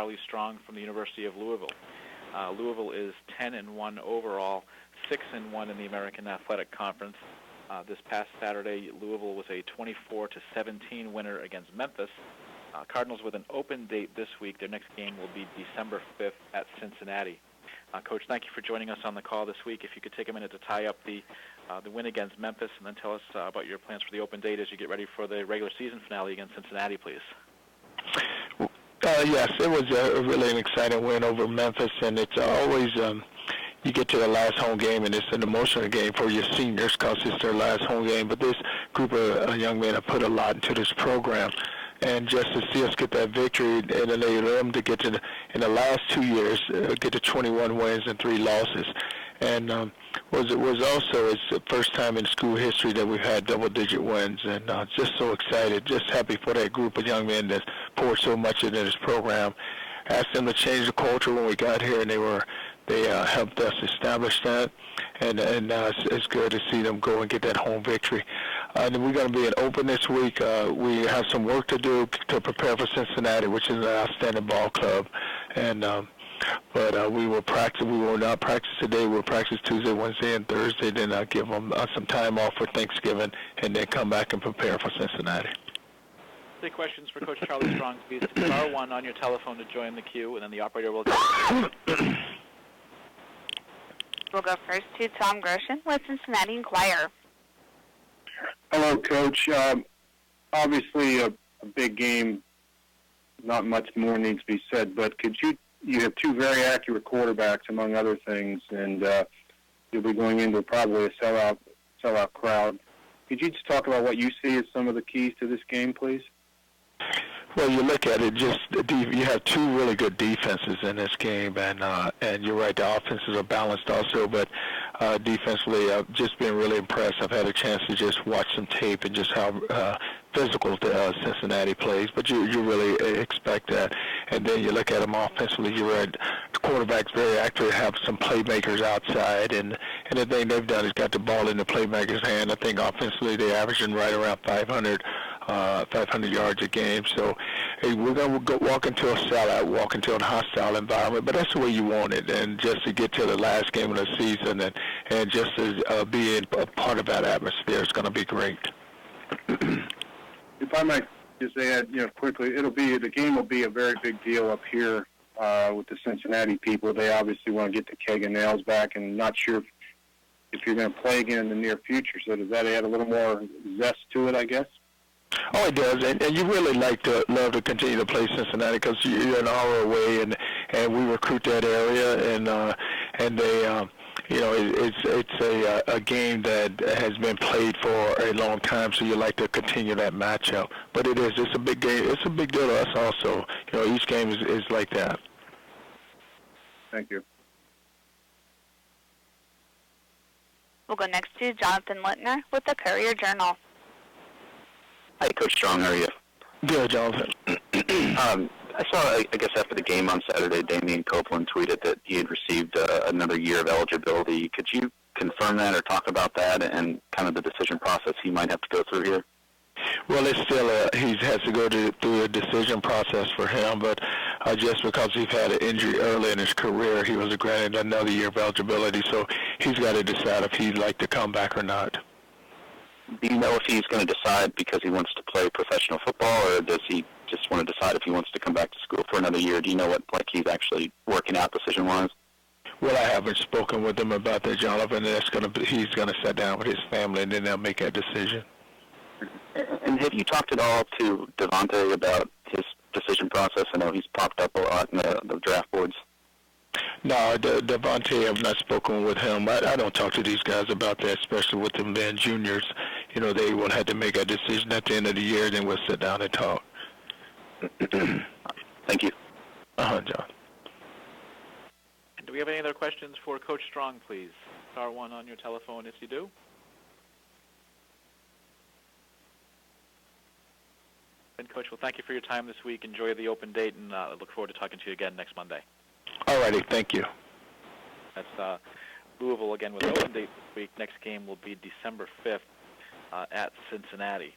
Charlie Strong from the University of Louisville. Louisville is 10-1 overall, 6-1 in the American Athletic Conference. This past Saturday, Louisville was a 24-17 winner against Memphis. Cardinals with an open date this week. Their next game will be December 5th at Cincinnati. Coach, thank you for joining us on the call this week. If you could take a minute to tie up the win against Memphis and then tell us about your plans for the open date as you get ready for the regular season finale against Cincinnati, please. Yes, it was really an exciting win over Memphis, and it's always you get to the last home game, and it's an emotional game for your seniors because it's their last home game. But this group of young men have put a lot into this program, and just to see us get that victory and enable them to get to in the last 2 years get to 21 wins and 3 losses. And was also it's the first time in school history that we've had double-digit wins, and just so excited, just happy for that group of young men that poured so much into this program. Asked them to change the culture when we got here, and they helped us establish that, and it's good to see them go and get that home victory. And we're going to be open this week. We have some work to do to prepare for Cincinnati, which is an outstanding ball club, and but we will practice. We will not practice today. We'll practice Tuesday, Wednesday, and Thursday. Then I'll give them some time off for Thanksgiving, and then come back and prepare for Cincinnati. Take questions for Coach Charlie Strong, please. Star 1 on your telephone to join the queue, and then the operator will get We'll go first to Tom Groshen with Cincinnati Enquirer. Hello, Coach. Obviously, a big game. Not much more needs to be said, but you have 2 very accurate quarterbacks, among other things, and you'll be going into probably a sellout crowd. Could you just talk about what you see as some of the keys to this game, please? Well, you look at it, you have 2 really good defenses in this game, and you're right, the offenses are balanced also, but defensively, I've just been really impressed. I've had a chance to just watch some tape and just how physical Cincinnati plays, but you really expect that. And then you look at them offensively, you're right, the quarterback's very accurate, have some playmakers outside, and the thing they've done is got the ball in the playmaker's hand. I think offensively they're averaging right around 500 yards a game. So hey, we're going to walk into a sellout, walk into a hostile environment, but that's the way you want it. And just to get to the last game of the season and just to be a part of that atmosphere is going to be great. If I might just add, quickly, the game will be a very big deal up here with the Cincinnati people. They obviously want to get the keg and nails back, and not sure if you're going to play again in the near future. So does that add a little more zest to it, I guess? Oh, it does, and you really love to continue to play Cincinnati because you're an hour away, and we recruit that area, and they, it's a game that has been played for a long time, so you like to continue that matchup. But it's a big game. It's a big deal to us also. Each game is like that. Thank you. We'll go next to Jonathan Littner with the Courier-Journal. Hi, Coach Strong. How are you? Good, Jonathan. I saw, I guess, after the game on Saturday, Damian Copeland tweeted that he had received another year of eligibility. Could you confirm that or talk about that and kind of the decision process he might have to go through here? Well, it's still he has to go through a decision process for him, but just because he's had an injury early in his career, he was granted another year of eligibility, so he's got to decide if he'd like to come back or not. Do you know if he's going to decide because he wants to play professional football, or does he just want to decide if he wants to come back to school for another year? Do you know what he's actually working out decision-wise? Well, I haven't spoken with him about that, Jonathan. He's going to sit down with his family, and then they'll make that decision. And have you talked at all to Devontae about his decision process? I know he's popped up a lot in the draft boards. No, Devontae, I've not spoken with him. I don't talk to these guys about that, especially with them being juniors. They will have to make a decision at the end of the year, then we'll sit down and talk. Thank you. John. Do we have any other questions for Coach Strong, please? Star 1 on your telephone if you do. And Coach, well, thank you for your time this week. Enjoy the open date, and I look forward to talking to you again next Monday. All righty, thank you. That's Louisville again with an open date this week. Next game will be December 5th at Cincinnati.